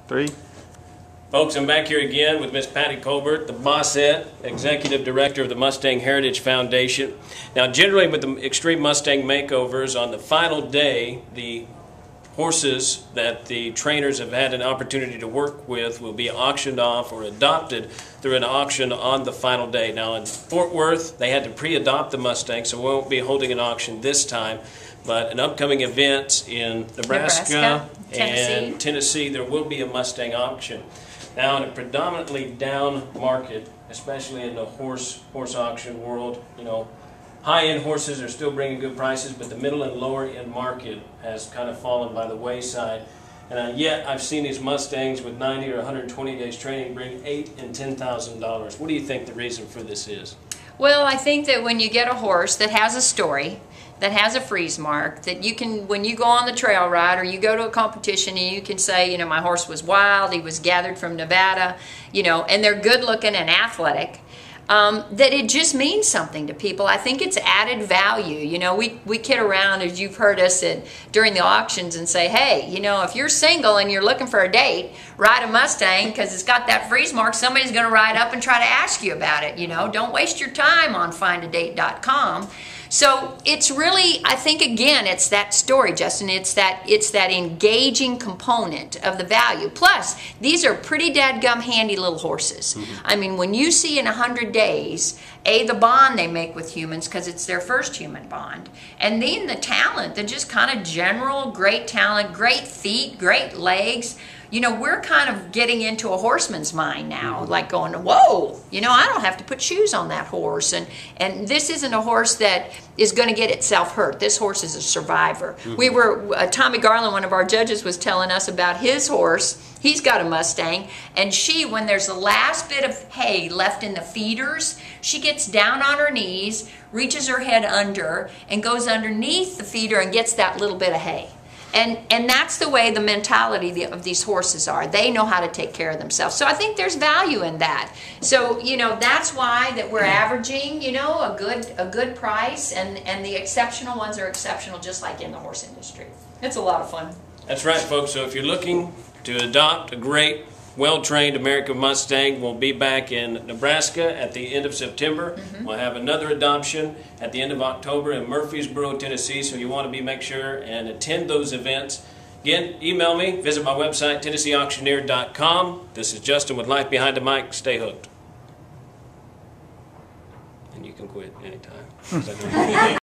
3. Folks, I'm back here again with Miss Patty Colbert, the bossette, Executive Director of the Mustang Heritage Foundation. Now, generally with the Extreme Mustang Makeovers, on the final day, the horses that the trainers have had an opportunity to work with will be auctioned off or adopted through an auction on the final day. Now, in Fort Worth, they had to pre-adopt the Mustang, so we won't be holding an auction this time. But an upcoming event in Nebraska and Tennessee, there will be a Mustang auction. Now, in a predominantly down market, especially in the horse auction world, you know, high-end horses are still bringing good prices, but the middle and lower-end market has kind of fallen by the wayside. And yet, I've seen these Mustangs with 90 or 120 days training bring $8,000 and $10,000. What do you think the reason for this is? Well, I think that when you get a horse that has a story, that has a freeze mark, that you can, when you go on the trail ride or you go to a competition and you can say, you know, my horse was wild, he was gathered from Nevada, you know, and they're good looking and athletic, that it just means something to people. I think it's added value. You know, we kid around, as you've heard us during the auctions, and say, hey, you know, if you're single and you're looking for a date, ride a Mustang because it's got that freeze mark. Somebody's going to ride up and try to ask you about it. You know, don't waste your time on findadate.com. So it's really, I think, again, it's that story, Justin. It's that engaging component of the value. Plus, these are pretty dadgum handy little horses. I mean, when you see in 100 days, the bond they make with humans, because it's their first human bond, and then the talent, the just kind of general great talent, great feet, great legs. You know, we're kind of getting into a horseman's mind now, like going, whoa, you know, I don't have to put shoes on that horse. And this isn't a horse that is going to get itself hurt. This horse is a survivor. We were, Tommy Garland, one of our judges, was telling us about his horse. He's got a Mustang, and she, when there's the last bit of hay left in the feeders, she gets down on her knees, reaches her head under, and goes underneath the feeder and gets that little bit of hay. And that's the way the mentality of these horses are. They know how to take care of themselves. So I think there's value in that. So, you know, that's why that we're averaging, you know, a good price, and the exceptional ones are exceptional, just like in the horse industry. It's a lot of fun. That's right, folks. So if you're looking to adopt a great, well-trained American Mustang, we'll be back in Nebraska at the end of September. We'll have another adoption at the end of October in Murfreesboro, Tennessee, so you want to make sure and attend those events. Again, email me, visit my website, TennesseeAuctioneer.com. This is Justin with Life Behind the Mic. Stay hooked. And you can quit anytime.